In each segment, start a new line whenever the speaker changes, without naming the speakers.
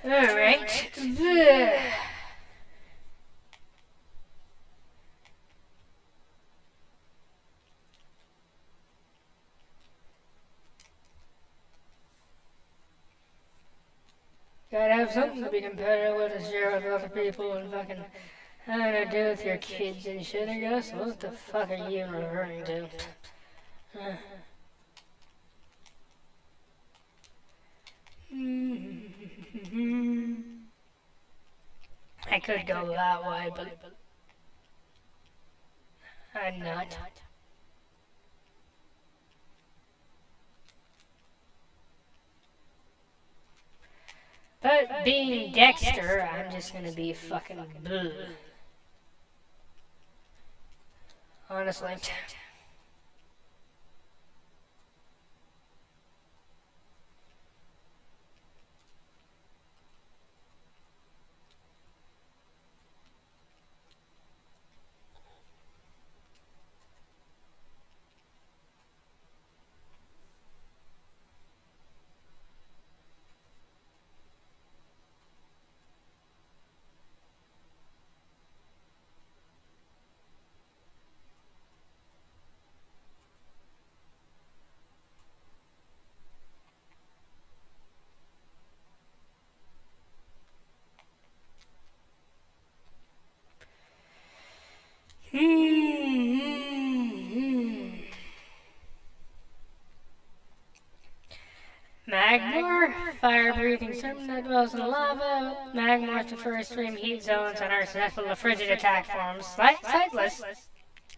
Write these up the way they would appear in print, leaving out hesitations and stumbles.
Alright. Gotta have something to be competitive with to share with other people and fucking having to do with your kids and shit, I guess. What the fuck are you referring to? I could go that way, but I'm not. But being Dexter, I'm just gonna be fucking bleh. Honestly. Magmor, fire-breathing serpent that dwells in lava. Magmor prefers extreme heat zones and are susceptible to frigid attack forms. Sightless,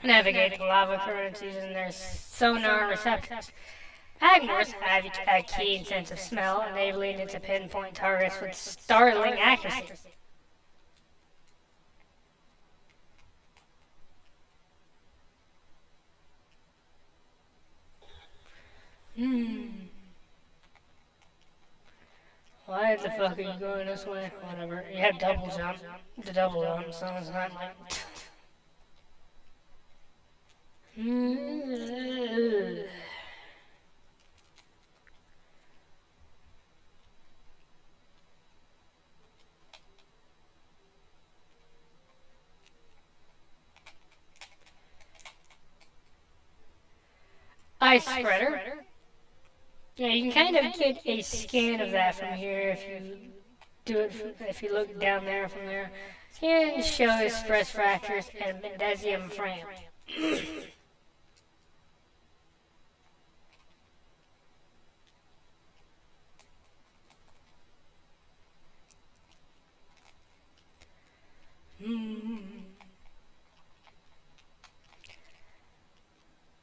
navigate the lava currents using their sonar receptors. Magmors have a keen sense of smell, enabling it to pinpoint targets with startling accuracy. Why the fuck are you going this way? Whatever. You have double jump. The double jump, so it's not like... Ice spreader. Yeah, you can kind of get a scan of that from here if you do it. If you look down there from there, scan shows stress fractures and magnesium frame.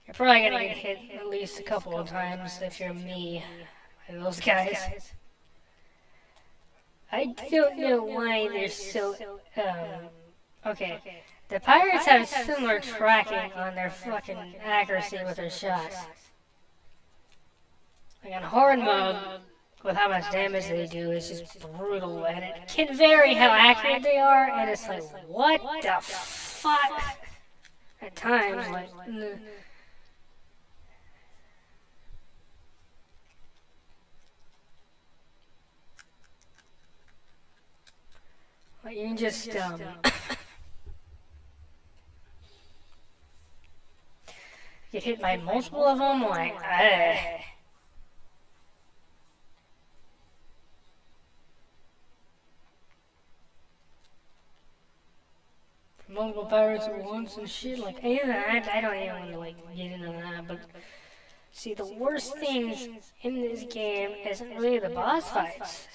You're probably gonna get hit at least a couple of times if you're me by those guys. I don't know why they're so, okay. The pirates have similar tracking on their fucking accuracy with their shots. Like on hard mode, with how much damage they do, is just brutal, and it can vary how accurate they are, and it's like, what the fuck? At times, like... Like you can just, get hit by multiple of them, like, multiple pirates at once and shit, like, I don't even want to, like, get into that, but, see, the worst things in this game isn't really the boss fights.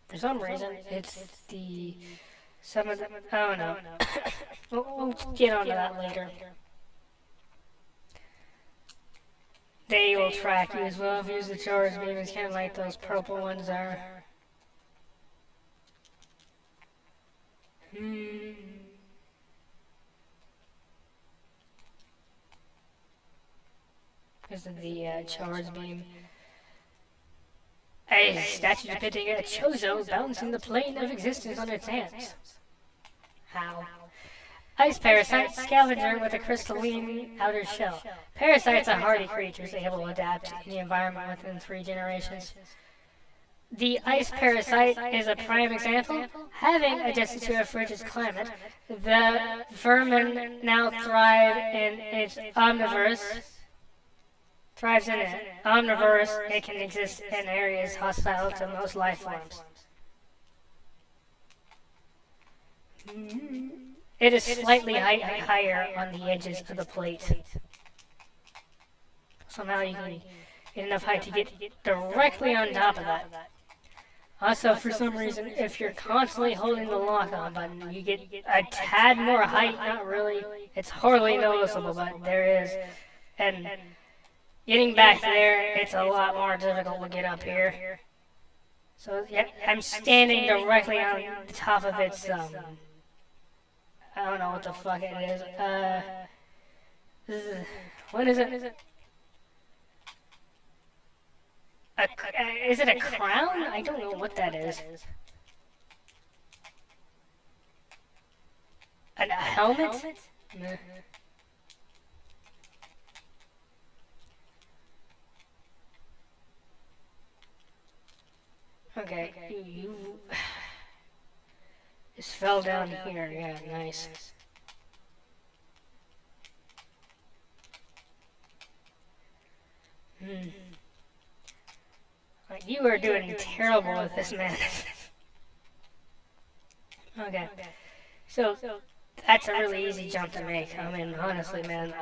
For some reason, it's some of the, I don't know. We'll get onto that later. They will track you as well if you use the charge beam. It's kind of like those purple ones are. Because of the charge beam. A statue depicting a Chozo balancing the plane of existence on its hands. How? Ice parasite, scavenger with a crystalline outer shell. Parasites are hardy creatures able to adapt to any environment within 3 generations. The ice parasite is a prime example. Having adjusted to a frigid climate, the vermin now thrive in its omnivorous. Thrives in it. Omnivorous, it can exist in areas hostile to most life forms. It is slightly higher on the edges of the plate. So now you can get enough height to get directly on top of that. Also, for some reason, if you're constantly holding the lock-on button, you get a tad more height. Not really. It's hardly noticeable, but there is. And getting back there, it's a lot more difficult to get up here. So, yeah, I'm standing directly on the top of its, I don't know what the fuck it is. What is it? Is it a crown? I don't know what that is. A helmet? Nah. Okay, you just fell down here. Yeah, nice. You are doing terrible with this, man. Okay, so that's a really easy jump to make. I mean, honestly, man,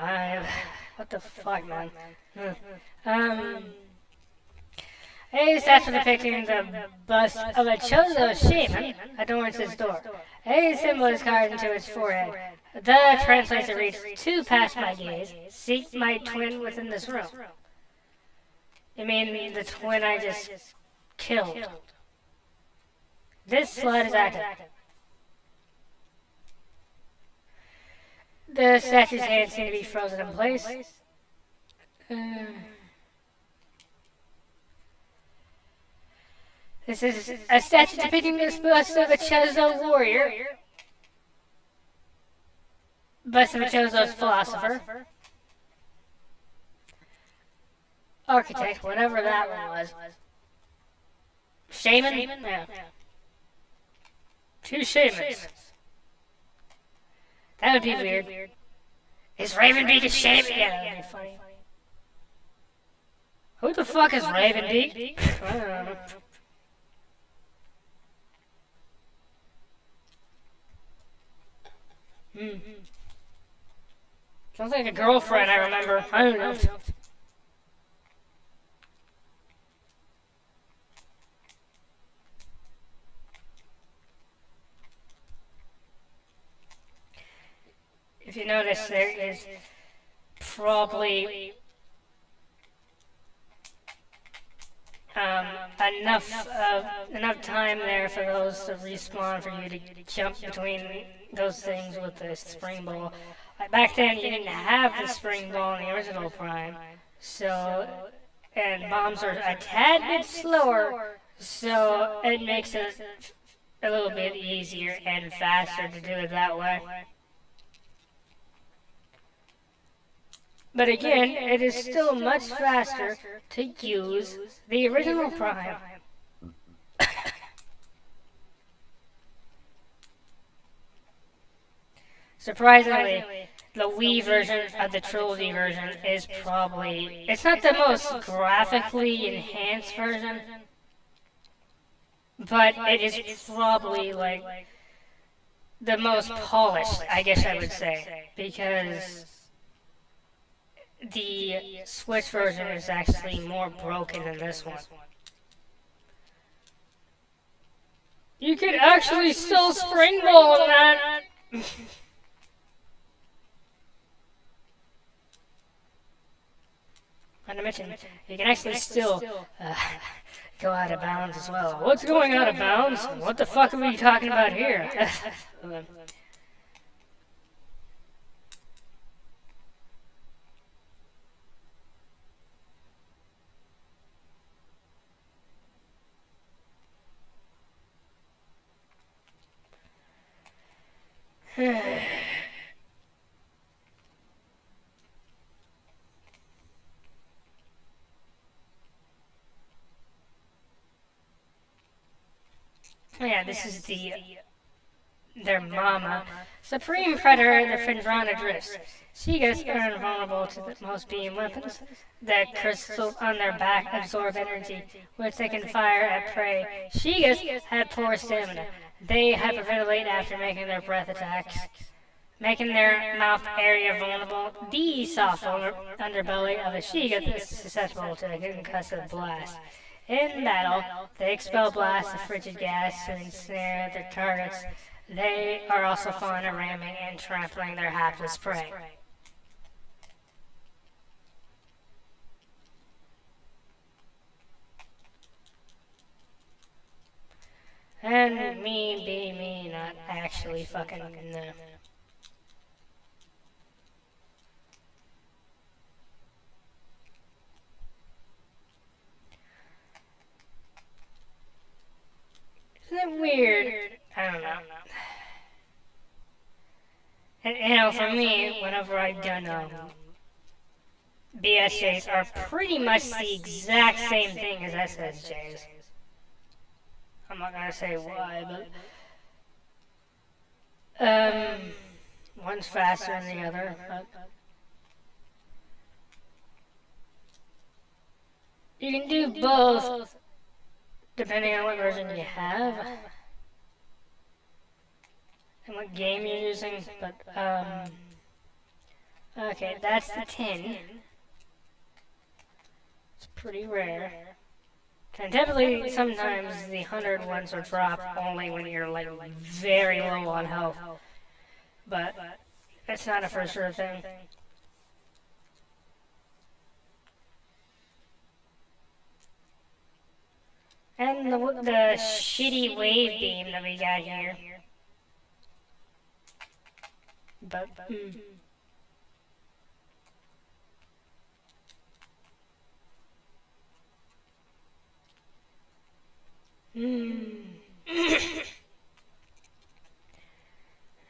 what the fuck, man? A statue depicting the bust of a Chozo shaman adorns his door. A symbol is carved into his forehead. The translator reads, "To pass my gaze, seek my twin within this room." You mean the twin I just killed? This slide is active. The statue's hands seem to be frozen in place. This is a statue depicting the bust of a Chozo warrior. Bust of a Chozo's philosopher. Architect, whatever that one was. Shaman? Yeah. 2 shamans. That would be weird. Is Ravenbeak a shaman? Yeah, that would be funny. Who the fuck is Ravenbeak? I don't know. Sounds like a girlfriend I remember. I don't know. If you notice, there is probably enough time there for those to respawn for you to jump between those things with the spring ball. Back then, you didn't have the spring ball in the original Prime, so and bombs are a tad bit slower, so it makes it a little bit easier and faster to do it that way. But again, it is still much faster to use the original Prime. Surprisingly, the Wii version of the trilogy version is probably... It's not the most graphically enhanced version, but it is probably, like, the most polished, I guess I would say, because the Switch version is actually more broken than this one. You could actually still springboard on that! Not to mention, you can actually still go out of bounds as well. What's going out of bounds? What the fuck are we talking about here? Yeah, this is their mama. Supreme Predator, the Fendrana drifts. Seagulls are invulnerable to the most beam weapons. The crystals on their back absorb energy, which they can fire at prey. Seagulls have poor stamina. They hyperventilate after making their breath attacks, making their mouth area vulnerable. The soft underbelly of a Shiga is susceptible to a concussive blast. In battle, they expel blasts of frigid gas to ensnare their targets. They are also fond of ramming and trampling their hapless prey. And me be me, not actually fucking no. Isn't it weird? I don't know. And, you know, for me, whenever I've done BSJs are pretty much the exact same thing as SSJs. I'm not gonna say why, but one's faster than the other. But you can do both depending on what version you have and what game you're using. But okay, that's the 10. It's pretty rare. And typically, sometimes the 100 ones will drop only when you're like very low on health. But it's not a for sure thing. And the shitty wave beam that we got here. But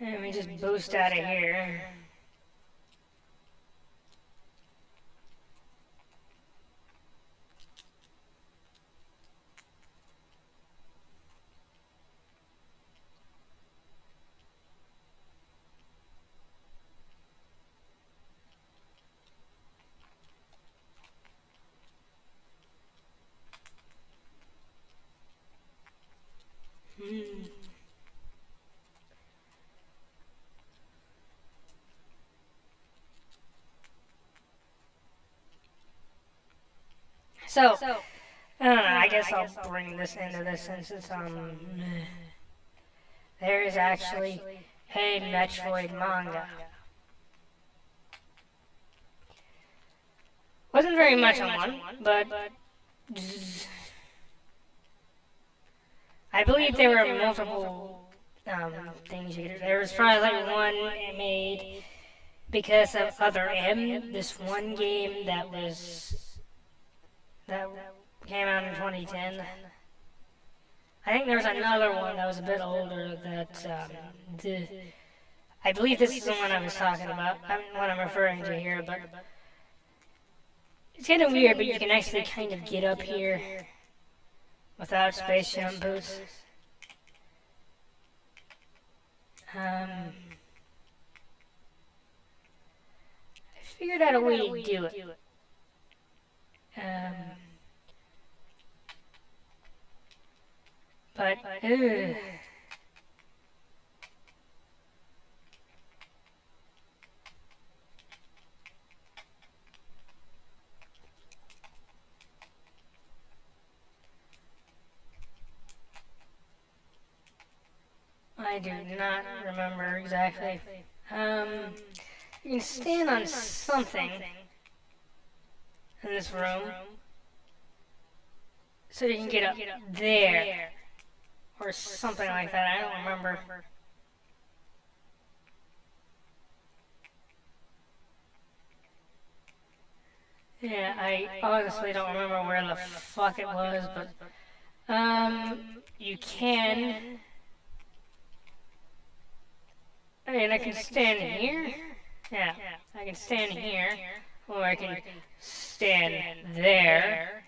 Let me just boost out of here. So, I don't know, I guess I'll bring this into this since it's, there is actually a Metroid manga. Wasn't very much on one, but I believe there were multiple things you could do. There was probably like one made because of Other M, this one game that came out in 2010. I think there was another one that was a bit older that I believe this is the one I was talking about, what I'm referring to here, but it's kind of weird, but you can actually kind of get up here without space jump boots. I figured out a way to do it. But, I do not remember exactly. You can stand on something in this room, so you can get up there, or something like that. I don't remember. Yeah, I honestly don't remember where the fuck it was, but you can. I mean, I can stand here. Yeah, I can stand here, or I can stand there.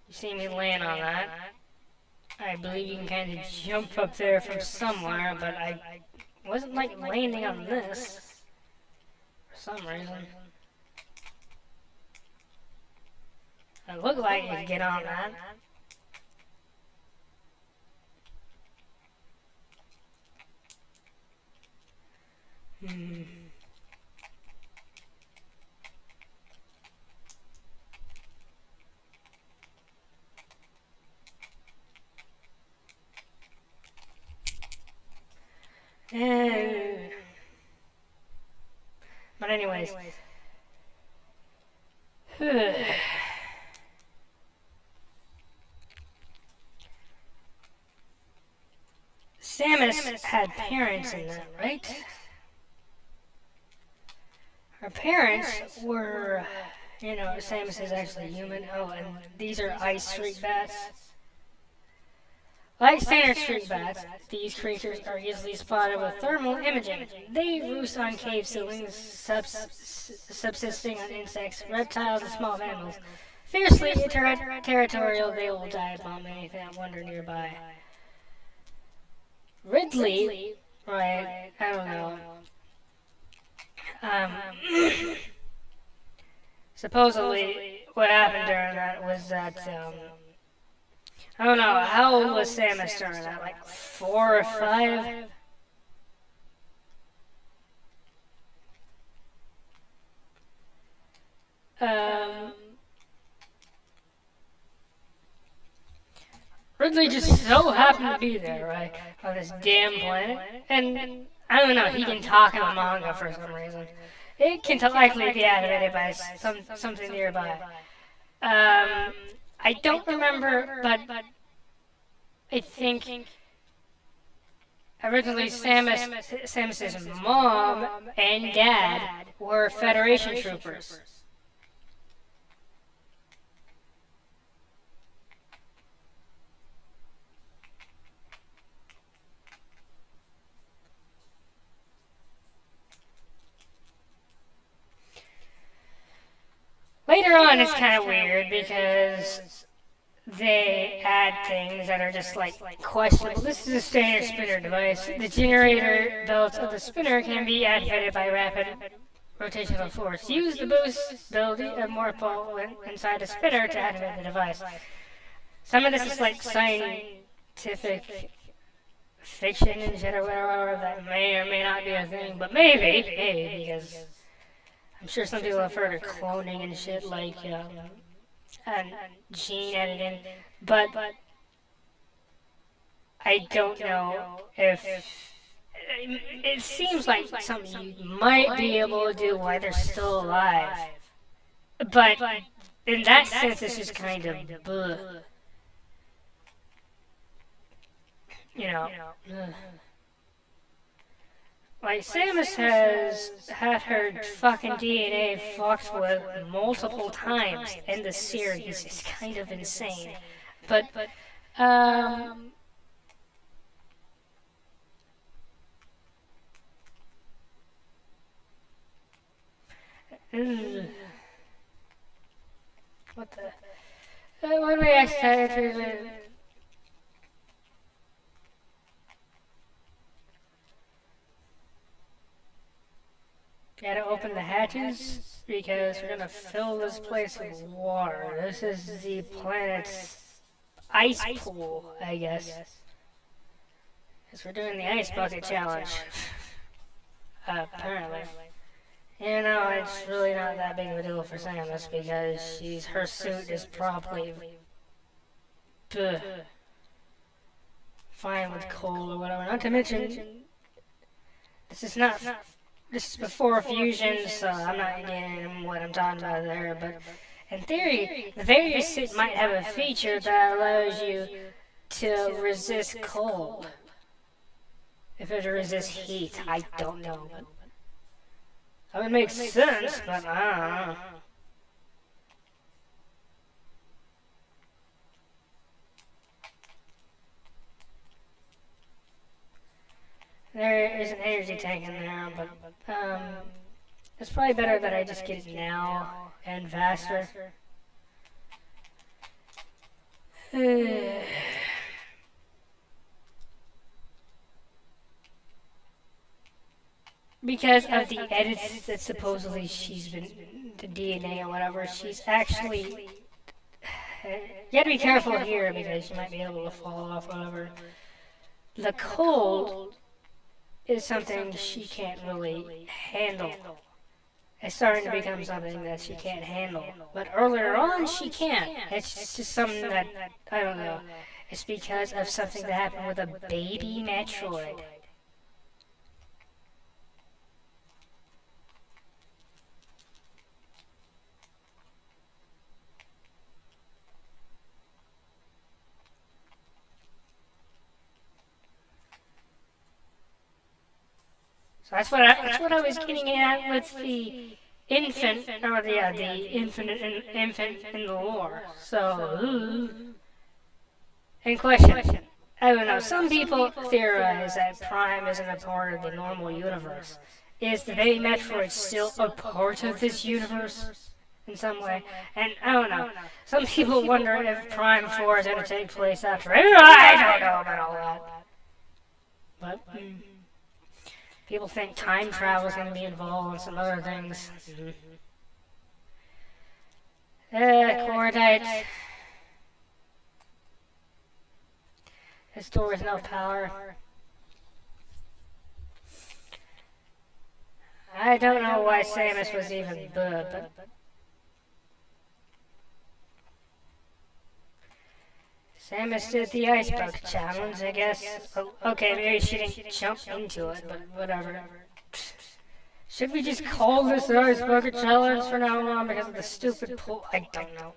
You see me land on that. I believe you can kind of jump up there from somewhere, but I wasn't like landing on this for some reason. It looked like you could get on that. But anyways. Samus had parents in that, right? Her parents were, you know, Samus is actually human. Oh, and these are ice street bats. Like standard street bats, these creatures are easily spotted with thermal imaging. They roost on cave ceilings, subsisting on insects, reptiles, and small animals. Fiercely territorial, they will dive bomb anything that wander nearby. Ridley, right, I don't know. Supposedly, what happened during that was that, I don't know, how old was Samus during that? Like 4 or 5? Ridley just so happened to be there, right, on this damn planet, and I don't know, he can talk in a manga for some reason. It can likely be activated by something nearby. I don't remember, but I think originally Samus's mom and dad were Federation troopers. Later on, it's kind of weird because they add things that are just like questionable. This is a standard spinner device. The generator belts of the spinner can be activated by rapid rotational force. Use the boost ability of Morphle inside the spinner to activate the device. Some of this is like scientific fiction and shit or whatever that may or may not be a thing, but maybe, because I'm sure some people have heard of cloning and shit, like and gene editing, but I don't know if it seems like something you might be able to do while they're still alive, but in that sense, it's just kind of bleh. You know. Like, Samus has had her fucking DNA fucked with multiple times in the series. It's kind of insane. But, what the? What do we actually? Gotta open the hatches because we're gonna fill this place with water. This is the planet's ice pool, I guess. Because we're doing the ice bucket challenge. Apparently. You know, it's really not that big of a deal for Samus because her suit is probably fine with cold or whatever. Not to mention, this is before fusion, so I'm not getting what I'm talking about there, but in theory, the various suit might have a feature that allows you to resist cold. If it resists heat, I don't know. That would make sense, but I don't know. There is an energy tank in there, but it's probably better that I just get it now and faster. because of the edits that supposedly she's been, the DNA or whatever, she's actually. You gotta be careful here because you might be able to fall off, whatever. The cold is something she can't really handle. It's starting to become something that she can't handle. But earlier on, she can. It's just something that, I don't know. It's because of something that happened with a baby metroid. So that's what I was getting at with the infant, or the infant in the lore. So, in question, I don't know. Some people theorize that Prime isn't a part of the normal universe. Is the baby Metroid still a part of this universe in some way? And I don't know. Some people wonder if Prime 4 is going to take place after. I don't know about all that. But people think time travel is going to be involved and some other things. Cordite. This door has no power. I don't know why Samus was even good, but Samus did the ice bucket challenge, I guess. Oh, okay, maybe she didn't jump into it, but whatever. Should we just call this the ice bucket challenge for now on because of the stupid pool? I don't know.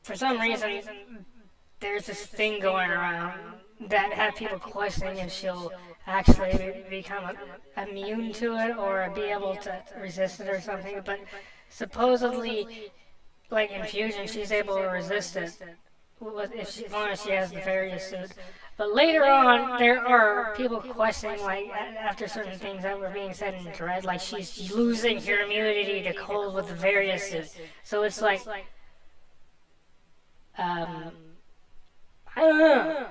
For some reason, there's this thing going around that have people questioning if she'll actually become immune to it or be able to resist it or something. But supposedly, like in Fusion, she's able to resist it as long as she has the various suit. But later on, there are people questioning, like, after certain things that were being said in Dread, like she's losing her immunity to cold with the various suit. So it's like, I don't know.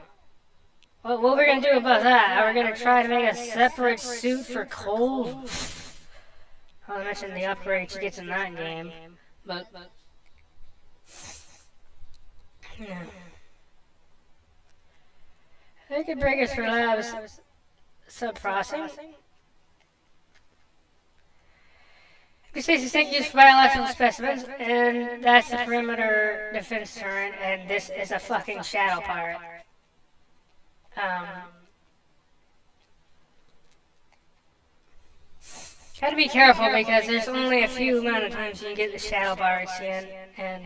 What we're gonna do about that? Are we gonna try to make a separate suit for cold? I mentioned the upgrade she gets in that game, but yeah. They could bring us for labs sub-processing. This is distinct use for biological specimens, and that's the perimeter defense turret, and this is a fucking shadow pirate. Gotta be careful because there's only a few amount of times you can get the shadow pirate skin, and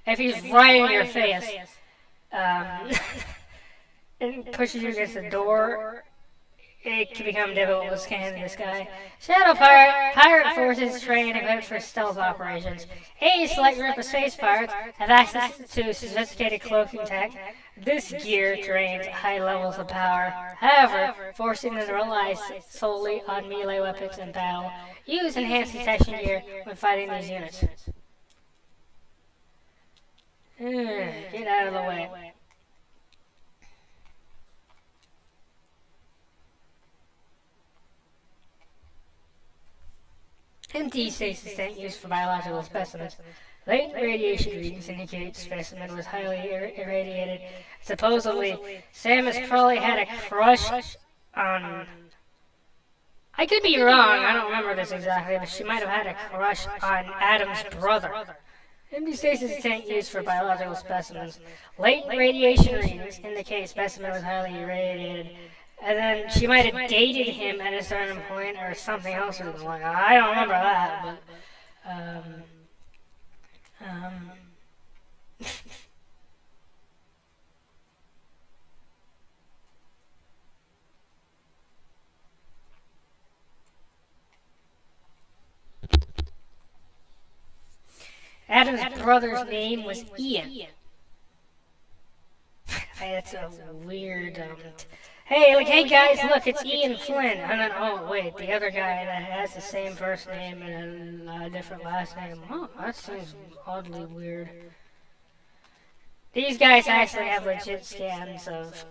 if he's right in your face, and pushes you against the door, it can become difficult to scan this guy. Shadow pirate forces trained and equipped for stealth operations. A select group of space pirates have access to sophisticated cloaking tech. This gear drains high levels of power, however, forcing them to rely solely on melee weapons in battle. Use enhanced detection gear when fighting these units. Get out of the way. MT stasis tank used for biological specimens. Latent radiation readings indicate the specimen was highly irradiated. Supposedly, Samus probably had a crush on... I could be wrong, I don't remember this exactly, but she might have had a crush on Adam's brother. Empty stasis tank used for biological specimens. Latent radiation readings indicate the specimen was highly irradiated. And then she might have dated him at a certain point or something else was going on. I don't remember that, but Adam's brother's name was Ian. That's a weird Hey, like, hey guys, look, it's Ian Flynn. And then, oh, wait, the other guy that has the same first name and a different last name. Oh, that seems oddly weird. These guys actually have legit scans of...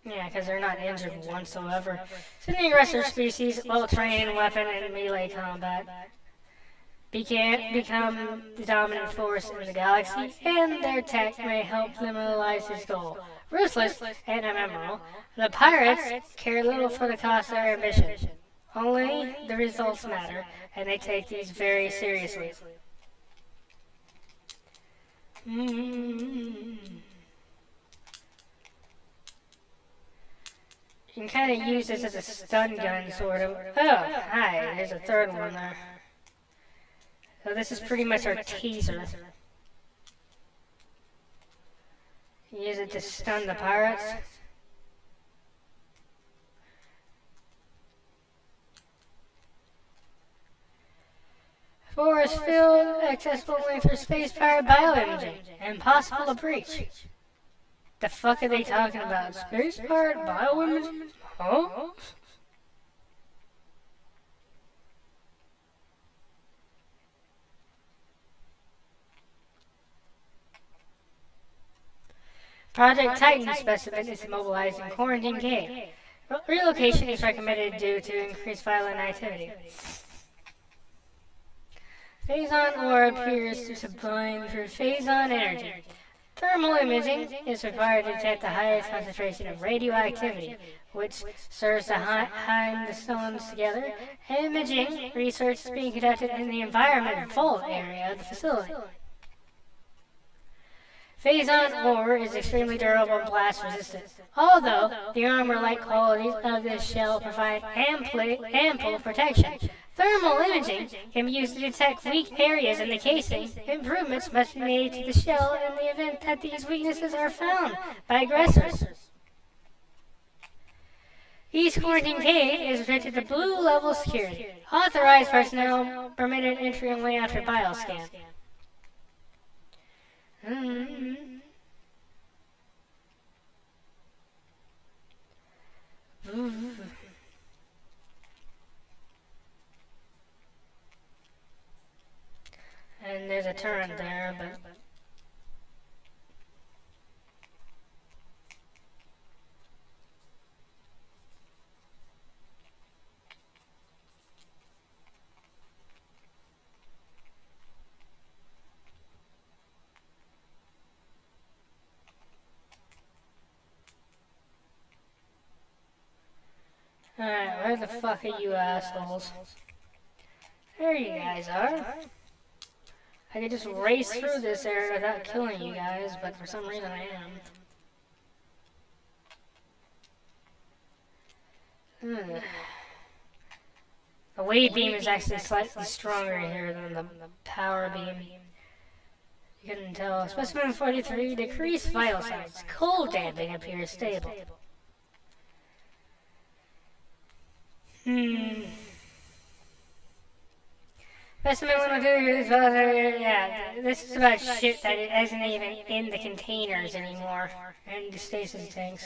Yeah, because they're not injured whatsoever. It's an aggressive species, well-trained in weapon and melee combat. Become the dominant force in the galaxy, and their tech may help them realize this goal. Ruthless and ephemeral, the pirates care little for the cost of their ambition. Only the results matter, and they take these very seriously. You can kind of use this as a stun gun, sort of. Oh, hi, there's a third one there. So this is pretty much our teaser. Use it to stun the pirates. Forest field accessible only through space-powered bioimaging. Impossible to breach. The fuck are they talking about? Space-powered bioimaging? Huh? Project Titan specimen is mobilized in Quarantine Cave. Relocation is recommended due to increased violent activity. Phazon ore appears to sublime through phazon energy. Thermal imaging is required to detect the highest concentration of radioactivity, which serves to bind the stones together. Imaging research is being conducted in the environment vault area of the facility. Phazon ore is extremely durable and blast resistant, although the armor-like qualities of this shell provide ample protection. Thermal imaging can be used to detect weak areas in the casing. Improvements must be made to the shell in the event that these weaknesses are found by aggressors. East Quarantine Cave is restricted to blue level security. Authorized personnel permitted entry only after bioscan. And there's a turret there, but... Alright, where the fuck are you assholes? There you guys are. I could just race through this area without killing you guys, but for some reason I am. The wave beam is actually slightly stronger here than the power beam. You couldn't tell. Specimen 43, decreased vital signs. Cold damping appears stable. Specimen 102 is yeah, this is about shit that it isn't even in the containers anymore, and the stasis tanks.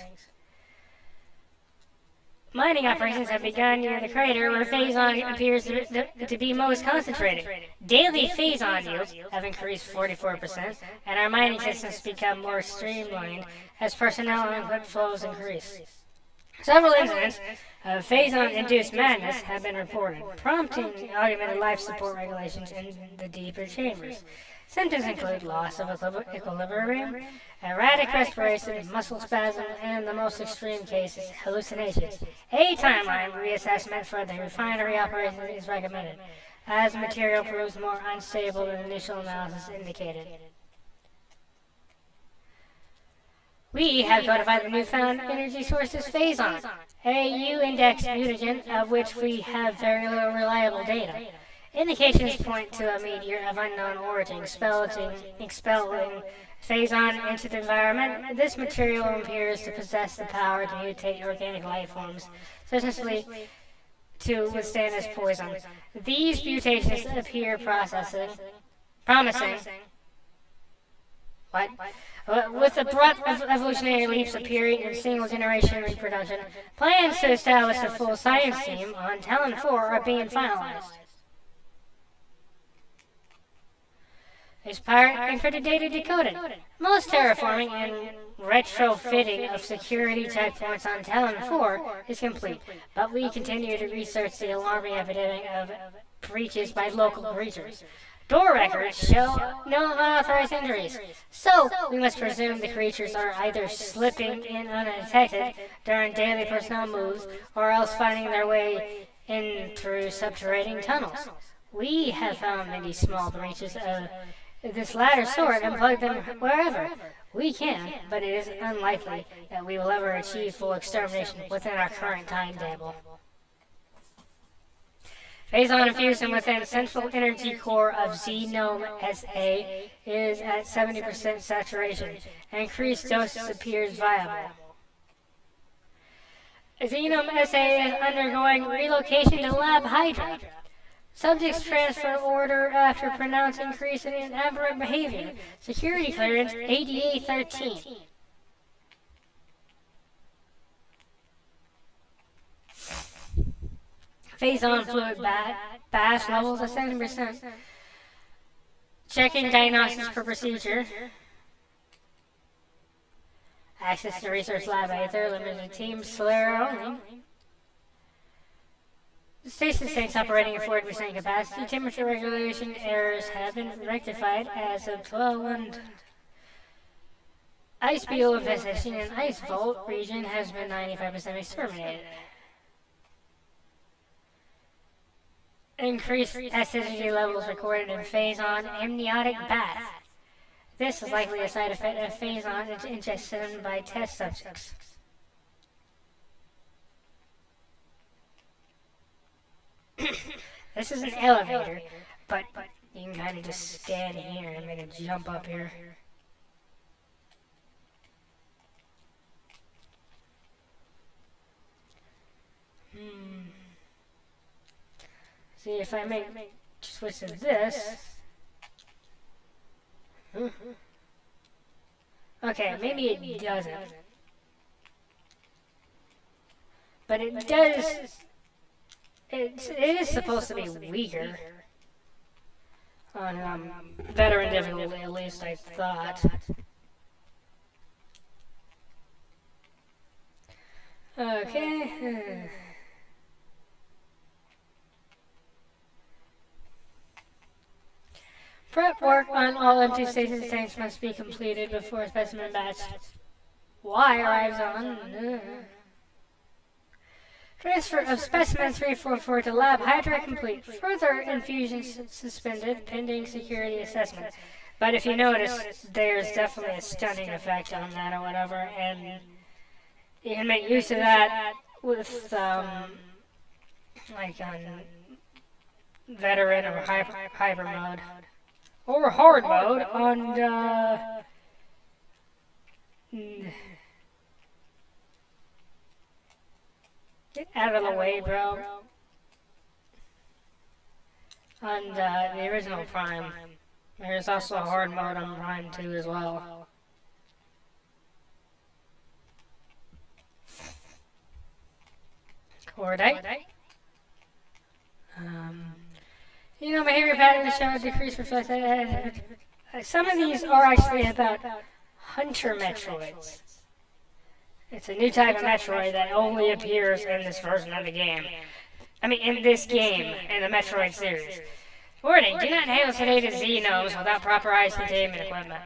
Mining operations have begun near the crater where phazon appears to be most concentrated. Daily phazon yields have increased 44%, and our mining systems become more streamlined as personnel and equipment flows increase. Several incidents of phazon-induced madness have been reported, prompting augmented life support regulations in the deeper chambers. Symptoms include loss of equilibrium, erratic respiration, muscle spasm, and in the most extreme cases, hallucinations. A timeline reassessment for the refinery operation is recommended, as material proves more unstable than initial analysis indicated. We have codified the newfound energy source as phazon, a U-index mutagen of which we have very little reliable data. Indications point to a meteor of unknown origin expelling phazon into the environment. This material appears to possess the power to mutate organic life forms, sufficiently to withstand this poison. These mutations appear promising What? With abrupt evolutionary leaps appearing in single-generation reproduction, plans to establish a full science team on Talon 4 are being finalized. Expired encrypted data decoded. Most terraforming and retrofitting of security checkpoints on Talon 4 is complete, but we continue to research the alarming epidemic of breaches by local creatures. Door records show no unauthorized injuries, so we must presume the creatures are either slipping in undetected during daily personnel moves or else finding their way in through subterranean tunnels. We have found many small breaches of this latter sort and plugged them wherever we can, but it is unlikely that we will ever achieve full extermination within our current timetable. Phazon infusion within central energy core of Xenome SA is at 70% saturation. Increased doses appears viable. Xenome SA is undergoing relocation to Lab Hydra. Subjects transfer order after pronounced increase in aberrant behavior. Security clearance ADA-13. Phazon fluid bass levels at 70%. Checking diagnostics per procedure. Access to research lab Aether, limited team, Solera only. The station states operating at 40% capacity. Temperature regulation errors have been rectified as of 12-1. Ice beetle infestation in Ice Vault region has been 95% exterminated. Increased acidity levels recorded in Phazon amniotic bath. This is likely a side effect of Phazon ingestion by test subjects. This is an elevator, but you can kind of just stand here and make a jump up here. See, if I make switch to this. Okay, maybe it doesn't. But it does. It is supposed to be weaker. On veteran difficulty, at least I thought. Okay. Prep work on all empty station tanks must be completed before specimen batch Y arrives on. Transfer of specimen 344 to Lab Hydra complete. Further infusion suspended pending security assessment. But if you notice, there's definitely a stunning effect on that or whatever, and you can make use of that with like on veteran or hyper mode. Or hard mode on get out of the way, bro. On the original Prime. There's also a hard mode on Prime 2 as well. Cordite. You know, behavior patterns show a decrease reflects some of these are actually about hunter metroids. It's a new type of metroid that only appears in this version of the game. I mean, in this game, in the Metroid series. Warning, do not handle sedated xenomes without proper ice containment equipment.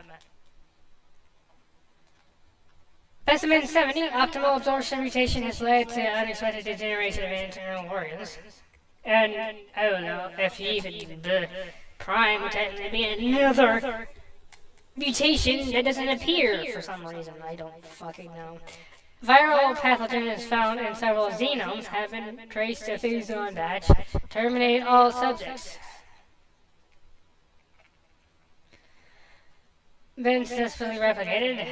Specimen 70, optimal absorption mutation has led to unexpected degeneration of internal organs. And, I don't know, if even the Prime would technically be another mutation that doesn't appear for some reason. I don't fucking know. Viral pathogens found in several xenomes have been traced to Phazon batch. Terminate all subjects. Been successfully replicated.